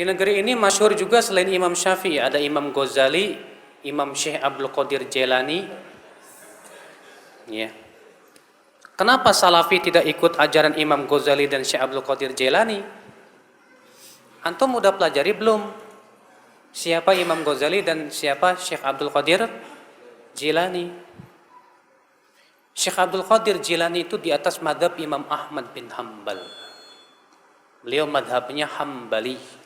Di negeri ini masyhur juga selain Imam Syafi'i ada Imam Ghazali, Imam Syekh Abdul Qadir Jailani. Ya. Kenapa Salafi tidak ikut ajaran Imam Ghazali dan Syekh Abdul Qadir Jailani? Antum udah pelajari belum? Siapa Imam Ghazali dan siapa Syekh Abdul Qadir Jailani? Syekh Abdul Qadir Jailani itu di atas madhab Imam Ahmad bin Hanbal. Beliau madhabnya Hambali,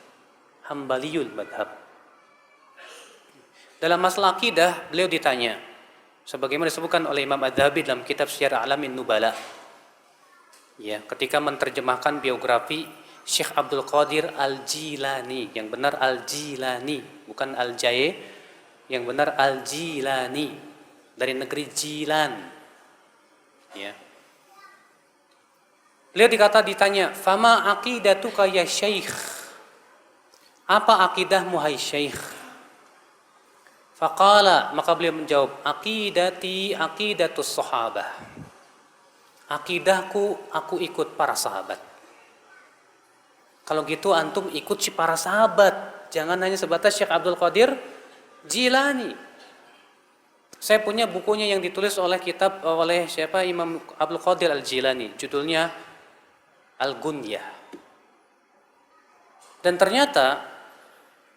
Hambaliyul madhab. Dalam masalah akidah, beliau ditanya, sebagaimana disebutkan oleh Imam Adz-Dzahabi dalam kitab Syiar A'lamin Nubala. Ya, ketika menerjemahkan biografi Syekh Abdul Qadir Al-Jilani, yang benar Al-Jilani, bukan Al-Jaye, yang benar Al-Jilani, dari negeri Jilan. Ya. Beliau ditanya, "Fama aqidatuka ya Syekh?" Apa akidahmu hai Syekh? Faqala, maka beliau menjawab, "Aqidati aqidatus sahabah." Akidahku, aku ikut para sahabat. Kalau gitu antum ikut si para sahabat, jangan hanya sebatas Syekh Abdul Qadir Jilani. Saya punya bukunya yang ditulis oleh siapa, Imam Abdul Qadir Al-Jilani, judulnya Al-Gunyah. Dan ternyata,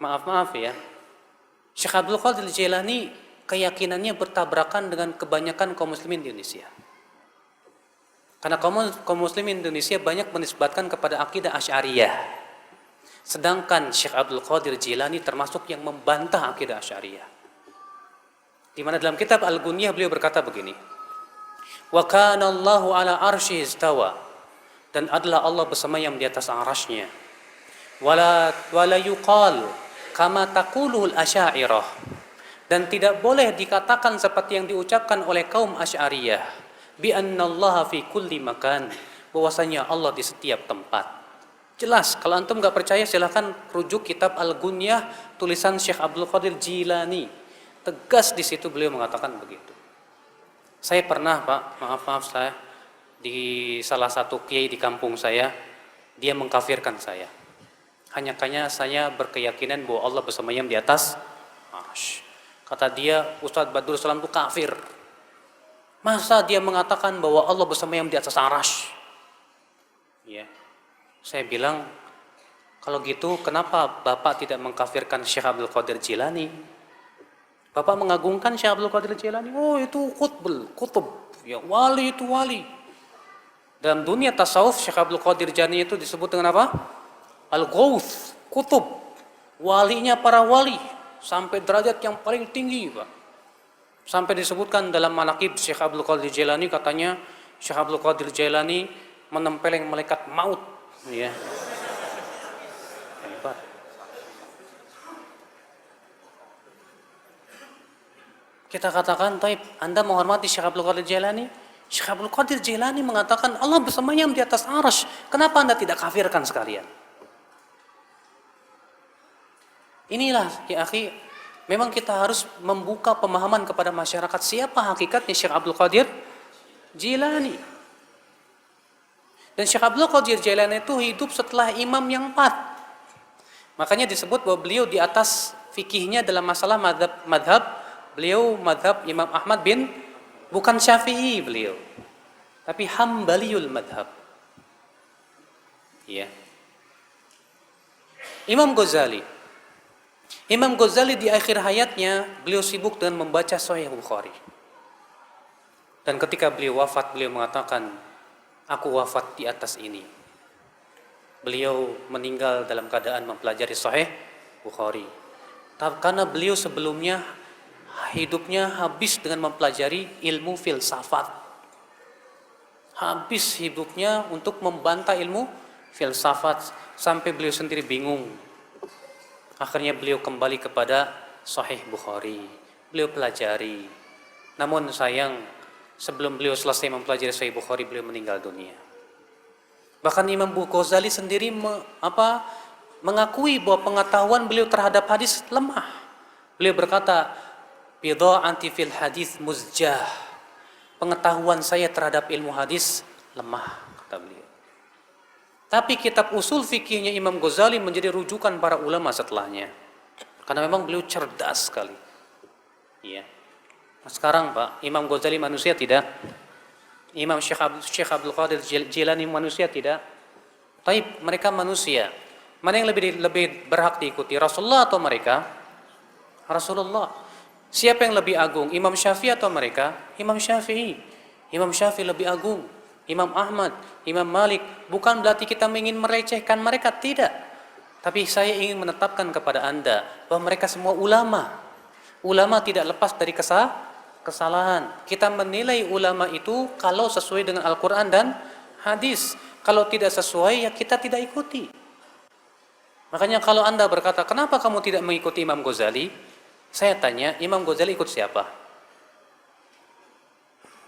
maaf ya, Syekh Abdul Qadir Al-Jilani keyakinannya bertabrakan dengan kebanyakan kaum muslimin di Indonesia. Karena kaum muslimin Indonesia banyak menisbatkan kepada akidah Asy'ariyah. Sedangkan Syekh Abdul Qadir Jilani termasuk yang membantah akidah Asy'ariyah. Di mana dalam kitab Al-Gunyah beliau berkata begini, "Wa kana Allahu ala arsy istawa." Dan adalah Allah bersemayam di atas arasy-Nya. Wala yuqal kama taqulul Asy'ariyah. Dan tidak boleh dikatakan seperti yang diucapkan oleh kaum Asy'ariyah, bi annallaha fi kulli makan, bahwasanya Allah di setiap tempat. Jelas, kalau antum enggak percaya silahkan rujuk kitab Al-Gunyah tulisan Syekh Abdul Qadir Jilani. Tegas di situ beliau mengatakan begitu. Saya pernah, Pak, maaf saya di salah satu kiai di kampung saya, dia mengkafirkan saya. Hanya saya berkeyakinan bahwa Allah bersemayam di atas arsy. Kata dia, Ustadz Badrul Salam itu kafir. Masa dia mengatakan bahwa Allah bersemayam di atas arsy? Ya. Saya bilang, kalau gitu kenapa Bapak tidak mengkafirkan Syekh Abdul Qadir Jilani? Bapak mengagungkan Syekh Abdul Qadir Jilani. Oh, itu kutub. Ya, wali itu wali. Dalam dunia tasawuf, Syekh Abdul Qadir Jilani itu disebut dengan apa? Al-Ghauth, kutub. Walinya para wali. Sampai derajat yang paling tinggi, Pak. Sampai disebutkan dalam manaqib Syekh Abdul Qadir Jilani, katanya Syekh Abdul Qadir Jilani menempeleng malaikat maut. Ya. Hebat. Kita katakan, "Taib, Anda menghormati Syekh Abdul Qadir Jailani?" Syekh Abdul Qadir Jailani mengatakan Allah bersemayam di atas arsy. Kenapa Anda tidak kafirkan sekalian? Inilah, ya akhi, memang kita harus membuka pemahaman kepada masyarakat siapa hakikatnya Syekh Abdul Qadir Jailani. Dan Syekh Abdul Qadir Jailani itu hidup setelah imam yang 4. Makanya disebut bahwa beliau di atas fikihnya dalam masalah madhab. Beliau madhab Imam Ahmad bukan Syafi'i beliau, tapi Hambaliyul madhab. Ya. Imam Ghazali di akhir hayatnya beliau sibuk dengan membaca Sahih Bukhari. Dan ketika beliau wafat, beliau mengatakan, "Aku wafat di atas ini." Beliau meninggal dalam keadaan mempelajari Sahih Bukhari. Karena beliau sebelumnya hidupnya habis dengan mempelajari ilmu filsafat. Habis hidupnya untuk membantah ilmu filsafat sampai beliau sendiri bingung. Akhirnya beliau kembali kepada Sahih Bukhari. Beliau pelajari. Namun sayang, sebelum beliau selesai mempelajari Sahih Bukhari, beliau meninggal dunia. Bahkan Imam Ghazali sendiri mengakui bahwa pengetahuan beliau terhadap hadis lemah. Beliau berkata, "Bidha'ati fil hadis muzjah." Pengetahuan saya terhadap ilmu hadis lemah, kata beliau. Tapi kitab usul fikihnya Imam Ghazali menjadi rujukan para ulama setelahnya. Karena memang beliau cerdas sekali. Iya. Nah, sekarang Pak, Imam Ghazali manusia tidak? Imam Syekh Abdul Qadir Jilani manusia tidak? Taib, mereka manusia. Mana yang lebih berhak diikuti, Rasulullah atau mereka? Rasulullah. Siapa yang lebih agung, Imam Syafi'i atau mereka? Imam Syafi'i. Imam Syafi'i lebih agung. Imam Ahmad, Imam Malik. Bukan berarti kita ingin merecehkan mereka, tidak. Tapi saya ingin menetapkan kepada Anda bahwa mereka semua ulama. Ulama tidak lepas dari kesalahan. Kita menilai ulama itu kalau sesuai dengan Al-Quran dan hadis. Kalau tidak sesuai, ya kita tidak ikuti. Makanya kalau Anda berkata, kenapa kamu tidak mengikuti Imam Ghazali? Saya tanya, Imam Ghazali ikut siapa?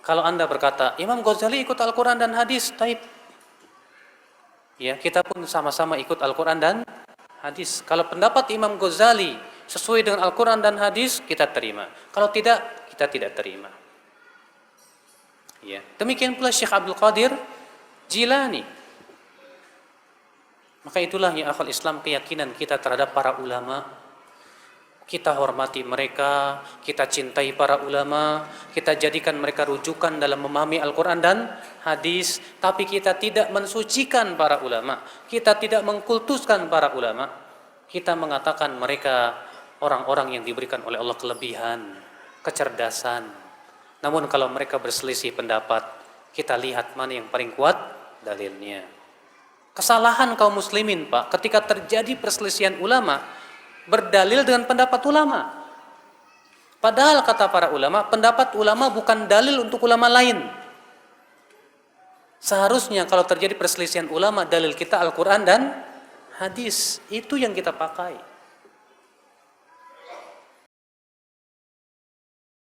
Kalau Anda berkata, Imam Ghazali ikut Al-Quran dan hadis, taib. Ya, kita pun sama-sama ikut Al-Quran dan hadis. Kalau pendapat Imam Ghazali sesuai dengan Al-Quran dan hadis, kita terima. Kalau tidak, kita tidak terima. Ya, demikian pula Syekh Abdul Qadir Jilani. Maka itulah ya akhwal Islam, keyakinan kita terhadap para ulama. Kita hormati mereka, kita cintai para ulama, kita jadikan mereka rujukan dalam memahami Al-Quran dan hadis. Tapi kita tidak mensucikan para ulama, kita tidak mengkultuskan para ulama. Kita mengatakan mereka orang-orang yang diberikan oleh Allah kelebihan, kecerdasan. Namun kalau mereka berselisih pendapat, kita lihat mana yang paling kuat dalilnya. Kesalahan kaum muslimin Pak, ketika terjadi perselisihan ulama, berdalil dengan pendapat ulama. Padahal kata para ulama, pendapat ulama bukan dalil untuk ulama lain. Seharusnya kalau terjadi perselisihan ulama, dalil kita Al-Quran dan hadis. Itu yang kita pakai.